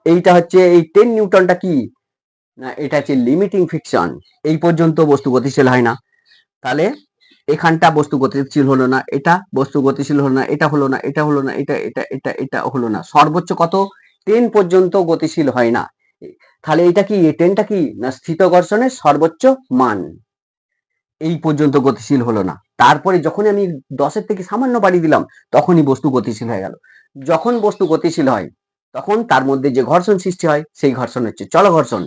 এইটা হচ্ছে এই 10 নিউটনটা কি, না এটা হচ্ছে লিমিটিং ফ্রিকশন। এই পর্যন্ত বস্তু গতিশীল হয় না। তাহলে এখানটা বস্তু গতিশীল হলো না, এটা বস্তু গতিশীল হলো না, এটা হলো না, এটা হলো না, এটা হলো না, সর্বোচ্চ কত 10 পর্যন্ত গতিশীল হয় না। তাহলে এটা কি 10টা কি, না স্থিত ঘর্ষণের সর্বোচ্চ মান, এই পর্যন্ত গতিশীল হলো না। তারপরে যখন আমি 10-এর থেকে সামান্য বাড়িয়ে দিলাম তখনই বস্তু গতিশীল হয়ে গেল। যখন বস্তু গতিশীল হয় তখন তার মধ্যে যে ঘর্ষণ সৃষ্টি হয় সেই ঘর্ষণ হচ্ছে চল ঘর্ষণ।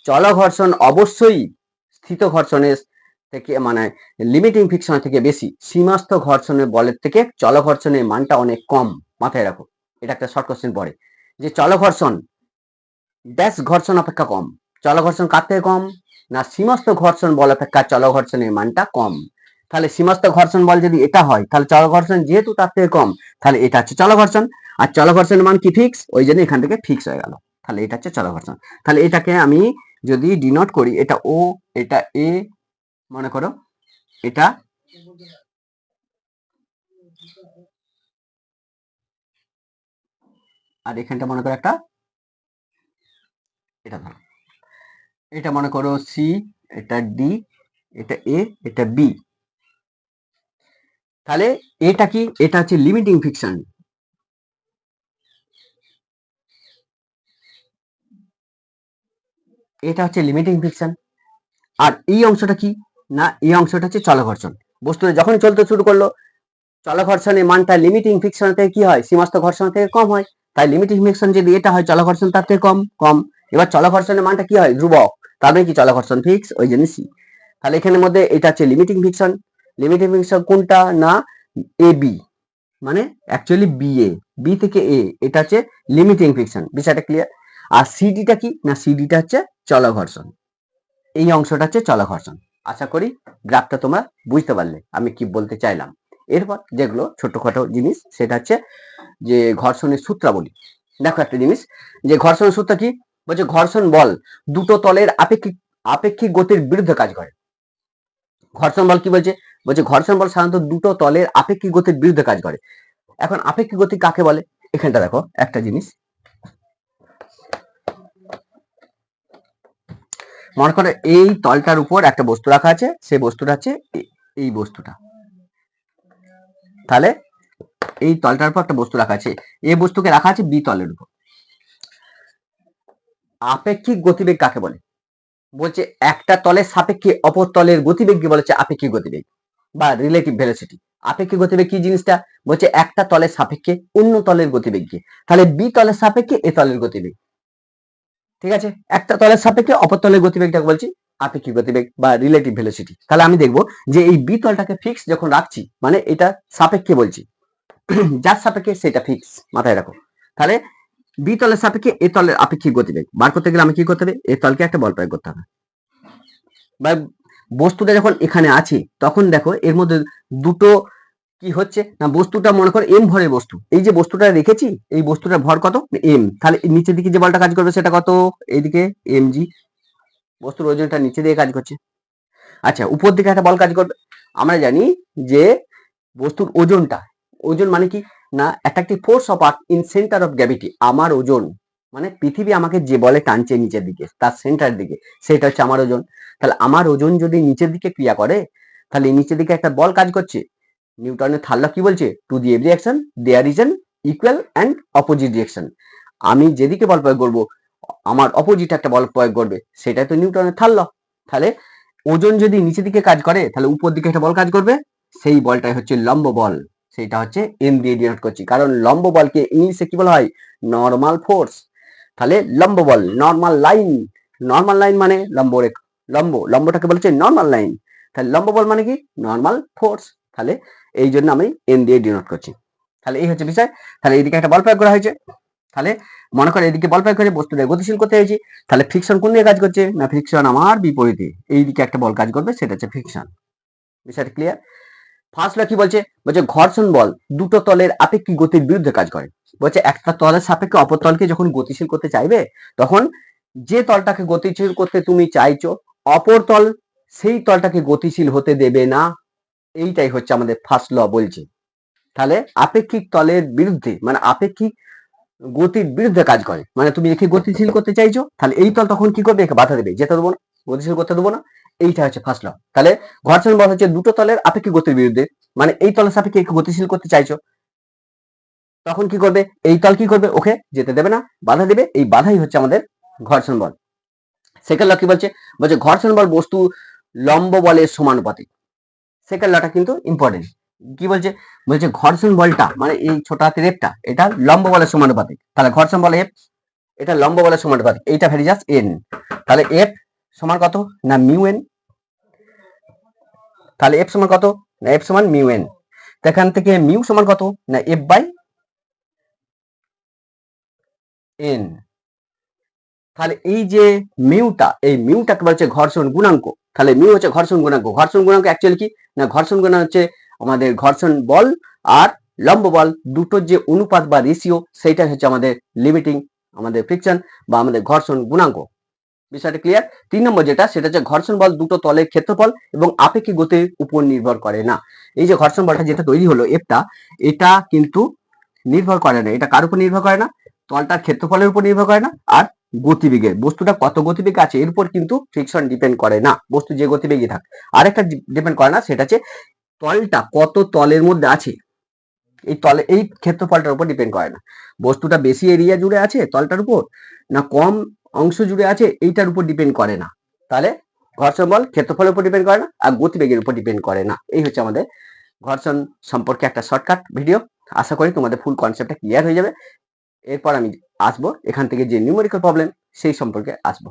চল ঘর্ষণ অবশ্যই স্থিত ঘর্ষণের থেকে, মানে লিমিটিং ফ্রিকশন থেকে বেশি। সীমাস্থ ঘর্ষণের বলের থেকে চল ঘর্ষণের মানটা অনেক কম। মাথায় রাখো, এটা একটা শর্ট কোশ্চেন পড়ে যে চল ঘর্ষণ ড্যাশ ঘর্ষণ অপেক্ষা কম। চল ঘর্ষণ কার থেকে কম, না সীমাস্থ ঘর্ষণ বল অপেক্ষা চল ঘর্ষণের মানটা কম। তাহলে সীমাস্থ ঘর্ষণ বল যদি এটা হয় তাহলে চল ঘর্ষণ যেহেতু তার থেকে কম, তাহলে এটা হচ্ছে চল ঘর্ষণ। আর চল ঘর্ষণের মান কি ফিক্স, ওই জন্য এখান থেকে ফিক্স হয়ে গেল। তাহলে এটা হচ্ছে চল ঘর্ষণ। তাহলে এটাকে আমি যদি ডিনোট করি, এটা ও, এটা এ, মনে করো এটা আর এখানটা মনে করো একটা, এটা ধরো এটা মনে করো সি, এটা ডি, এটা এ, এটা বি। তাহলে এটা কি, এটা হচ্ছে লিমিটিং ফ্রিকশন। এটা হচ্ছে লিমিটিং ফ্রিকশন। আর এই অংশটা কি, না এই অংশটা হচ্ছে চল ঘর্ষণ। বস্তুটা যখন চলতে শুরু করলো চল ঘর্ষণের মানটা লিমিটিং ফ্রিকশন থেকে কি হয়, সীমাস্থ ঘর্ষণ থেকে কম হয়। তাই লিমিটিং ফ্রিকশন যদি এটা হয় চল ঘর্ষণ তার থেকে কম কম। এবার চল ঘর্ষণের মানটা কি হয়, ধ্রুবক, তাহলে কি চল ঘর্ষণ ফিক্স, ওই জন্য সি। তাহলে এখানের মধ্যে এটা হচ্ছে লিমিটিং ফ্রিকশন। লিমিটিং ফ্রিকশন কোনটা, না এ বি, মানে অ্যাকচুয়ালি বি এ, বি থেকে এ, এটা হচ্ছে লিমিটিং ফ্রিকশন। বিষয়টা ক্লিয়ার। আর সিডিটা কি, না সিডিটা হচ্ছে চল ঘর্ষণ। এই অংশটা হচ্ছে চল ঘর্ষণ। আশা করি গ্রাফটা তোমরা বুঝতে পারলে আমি কি বলতে চাইলাম। এরপর যেগুলো ছোটখাটো জিনিস সেটা হচ্ছে যে ঘর্ষণের সূত্রাবলী। দেখো একটা জিনিস, যে ঘর্ষণের সূত্র কি, বলছে ঘর্ষণ বল দুটো তলের আপেক্ষিক আপেক্ষিক গতির বিরুদ্ধে কাজ করে। ঘর্ষণ বল কি বলছে, বলছে ঘর্ষণ বল সাধারণত দুটো তলের আপেক্ষিক গতির বিরুদ্ধে কাজ করে। এখন আপেক্ষিক গতি কাকে বলে, এখানটা দেখো একটা জিনিস, মনে করো এই তলটার উপর একটা বস্তু রাখা আছে, সেই বস্তুটা হচ্ছে এই বস্তুটা। তাহলে এই তলটার উপর একটা বস্তু রাখা আছে, এই বস্তুকে রাখা আছে বি তলের উপর। আপেক্ষিক গতিবেগ কাকে বলে, বলছে একটা তলের সাপেক্ষে অপর তলের গতিবেগকে বলেছে আপেক্ষিক গতিবেগ বা রিলেটিভ ভেলোসিটি। আপেক্ষিক গতিবেগ কি জিনিসটা, বলছে একটা তলের সাপেক্ষে অন্য তলের গতিবেগকে। তাহলে বি তলের সাপেক্ষে এ তলের গতিবেগ, ঠিক আছে, একটা তলের সাপেক্ষে অপর তলের গতিবেগটাকে বলছি আপেক্ষিক গতিবেগ বা রিলেটিভ ভেলোসিটি। তাহলে আমি দেখবো যে এই বি তলটাকে ফিক্স যখন রাখছি, মানে এটা সাপেক্ষে বলছি, যার সাপেক্ষে সেটা ফিক্স, মাথায় রাখো। তাহলে বি তলের সাপেক্ষে এ তলের আপেক্ষিক গতিবেগ বার করতে গেলে আমি কি করতে হবে, এ তলকে একটা বল প্রয়োগ করতে হবে। বা বস্তুটা যখন এখানে আছে তখন দেখো এর মধ্যে দুটো কি হচ্ছে, না বস্তুটা মনে করো এম ভরের বস্তু, এই যে বস্তুটা রেখেছি এই বস্তুটার ভর কত এম, তাহলে নিচের দিকে যে বলটা কাজ করবে সেটা কত, এইদিকে এম জি, বস্তুর ওজনটা নিচে দিয়ে কাজ করছে। আচ্ছা উপর দিকে একটা বল কাজ করবে। আমরা জানি যে বস্তুর ওজনটা, ওজন মানে কি, না attractive force of earth in centre of gravity. আমার ওজন মানে পৃথিবী আমাকে যে বলে টানছে নিচের দিকে তার সেন্টার দিকে, সেটা হচ্ছে আমার ওজন। তাহলে আমার ওজন যদি নিচের দিকে ক্রিয়া করে তাহলে নিচের দিকে একটা বল কাজ করছে। নিউটনের থার্ড ল কি বলছে, to the every action there is an equal and opposite reaction. আমি যেদিকে বল প্রয়োগ করবো আমার অপোজিট একটা বল প্রয়োগ করবে, সেটাই তো নিউটনের থার্ড ল। তাহলে ওজন যদি নিচের দিকে কাজ করে তাহলে উপর দিকে একটা বল কাজ করবে, সেই বলটাই হচ্ছে লম্ব বল। সেটা হচ্ছে এম দিয়ে ডিনোট করছি, কারণ লম্ব বলকে ইংলিশে কি বলা হয়, নর্মাল ফোর্স। তাহলে লম্ব বল নর্মাল লাইন, নর্মাল লাইন মানে লম্ব রেখা, লম্বটাকে বলেছে নর্মাল লাইন। তাহলে লম্ব বল মানে কি, নর্মাল ফোর্স। তাহলে এই জন্য আমি এম দিয়ে ডিনোট করছি। তাহলে এই হচ্ছে বিষয়। তাহলে এইদিকে একটা বল প্রয়োগ করা হয়েছে, তাহলে মনে করে এদিকে বল প্রয়োগ করে বস্তুটা গতিশীল করতে হয়েছে। তাহলে ফ্রিকশন কোন দিকে কাজ করছে, না ফ্রিকশন আমার বিপরীতে, এইদিকে একটা বল কাজ করবে, সেটা হচ্ছে ফ্রিকশন। বিষয়টা ক্লিয়ার। ফার্স্ট ল কি বলছে, বলছে ঘর্ষণ বল দুটো তলের আপেক্ষিক গতির বিরুদ্ধে কাজ করে। বলছে একটা তলের সাপেক্ষে অপর তলকে যখন গতিশীল করতে চাইবে, তখন যে তলটাকে গতিশীল করতে তুমি চাইছো অপর তল সেই তলটাকে গতিশীল হতে দেবে না। এইটাই হচ্ছে আমাদের ফার্স্ট ল বলছে। তাহলে আপেক্ষিক তলের বিরুদ্ধে মানে আপেক্ষিক গতির বিরুদ্ধে কাজ করে, মানে তুমি একে গতিশীল করতে চাইছো, তাহলে এই তল তখন কি করবে, একে বাধা দেবে, যেতে দেবো না, গতিশীল করতে দেবো না। এইটা হচ্ছে ফার্স্ট ল। তাহলে ঘর্ষণ বল হচ্ছে দুটো তলের আপেক্ষিক গতির বিরুদ্ধে, মানে এই তলের সাপেক্ষে একে গতিশীল করতে চাইছো, তখন কি করবে, এই তল কি করবে, ওকে যেতে দেবে না, বাধা দেবে। এই বাধাই হচ্ছে আমাদের ঘর্ষণ বল। সেকেন্ড ল কি বলছে, বলছে ঘর্ষণ বল বস্তু লম্ব বলের সমানুপাতিক। সেকেন্ড লটা কিন্তু ইম্পর্টেন্ট। কি বলছে, বলছে ঘর্ষণ বলটা মানে এই ছোট হাতের এফটা, এটা লম্ব বলের সমানুপাতিক। তাহলে ঘর্ষণ বল এফ, এটা লম্ব বলের সমানুপাতিক, এইটা ভ্যারিজাস এন। তাহলে এফ সমান কত না মিউ এন। তাহলে এফ সমান কত না এফ সমান মিউ এন। এখান থেকে মিউ সমান কত না এফ বাই এন। তাহলে এই যে মিউটা, এই মিউটাকে বলছে ঘর্ষণ গুণাঙ্ক। তাহলে মিউ হচ্ছে ঘর্ষণ গুণাঙ্ক। ঘর্ষণ গুণাঙ্ক অ্যাকচুয়ালি কি না, ঘর্ষণ গুণাঙ্ক হচ্ছে আমাদের ঘর্ষণ বল আর লম্ব বল দুটোর যে অনুপাত বা রেশিও, সেইটা হচ্ছে আমাদের লিমিটিং আমাদের ফ্রিকশন বা আমাদের ঘর্ষণ গুণাঙ্ক। বিষয়টা ক্লিয়ার। 3 নম্বর যেটা, সেটা হচ্ছে ঘর্ষণ বল দুটো তলের ক্ষেত্রফল এবং আপেক্ষিক গতির উপর নির্ভর করে না। এই যে ঘর্ষণ বলটা যেটা তৈরি হলো এফটা, এটা কিন্তু নির্ভর করে না, এটা কার উপর নির্ভর করে না, তলটার ক্ষেত্রফলের উপর নির্ভর করে না, আর গতিবেগের, বস্তুটা কত গতিবেগ আছে এর উপর কিন্তু ফ্রিকশন ডিপেন্ড করে না, বস্তু যে গতিবেগে থাক। আরেকটা ডিপেন্ড করে না, সেটা হচ্ছে তলটা কত তলের মধ্যে আছে, এই তলে এই ক্ষেত্রফলটার উপর ডিপেন্ড করে না। বস্তুটা বেশি এরিয়া জুড়ে আছে তলটার উপর না কম অংশ জুড়ে আছে, এইটার উপর ডিপেন্ড করে না। তাহলে ঘর্ষণ বল ক্ষেত্রফলের উপর ডিপেন্ড করে না আর গতিবেগের উপর ডিপেন্ড করে না। এই হচ্ছে আমাদের ঘর্ষণ সম্পর্কে একটা শর্টকাট ভিডিও। আশা করি তোমাদের ফুল কনসেপ্টটা ক্লিয়ার হয়ে যাবে। এরপর আমি আসবো এখান থেকে যে নিউমেরিক্যাল প্রবলেম সেই সম্পর্কে আসবো।